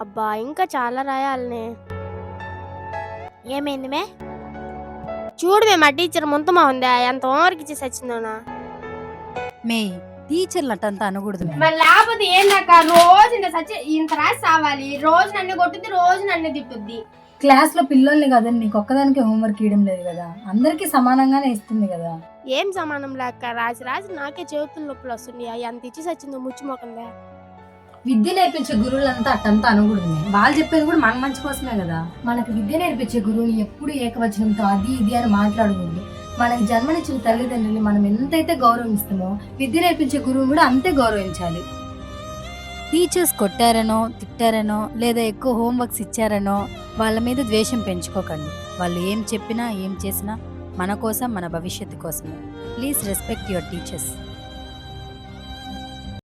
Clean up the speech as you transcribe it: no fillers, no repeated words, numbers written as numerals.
అబ్బా! ఇంకా చాలా రాయాలినే. ఏమైంది మే? చూడు మా టీచర్ ముంతమా ఉందా? ఎంత హోంవర్క్ ఇచ్చేసి వచ్చిందోనా. మే టీచర్లు అట్టంతా అనకూడదు మే. మరి లేకపోతే ఏందక్క రోజు ఇంత రాసి సావాలి. రోజు నన్ను కొట్టుద్ది, రోజు నన్ను తిట్టుద్ది. క్లాస్ లో పిల్లల్ని కదండి, నీకు ఒక్కదానికి హోంవర్క్ ఇవ్వడం లేదు కదా, అందరికి సమానంగానే ఇస్తుంది కదా. ఏం సమానం లేక రాసి రాసి నాకే చేతులు నొప్పులు వస్తున్నాయి. అవి అంత ఇచ్చేసి వచ్చిందో ముచ్చిమోకందా. విద్య నేర్పించే గురువులంతా అట్టంతా అనకూడదు. వాళ్ళు చెప్పేది కూడా మన మంచి కోసమే కదా. మనకు విద్య నేర్పించే గురువుని ఎప్పుడు ఏకవచనంతో అది ఇది అని మాట్లాడకూడదు. మనకి జన్మనిచ్చిన తల్లిదండ్రులు మనం ఎంతైతే గౌరవిస్తామో విద్య నేర్పించే గురువుని కూడా అంతే గౌరవించాలి. టీచర్స్ కొట్టారనో తిట్టారనో లేదా ఎక్కువ హోంవర్క్స్ ఇచ్చారనో వాళ్ళ మీద ద్వేషం పెంచుకోకండి. వాళ్ళు ఏం చెప్పినా ఏం చేసినా మన కోసం, మన భవిష్యత్తు కోసమే. Please respect your teachers.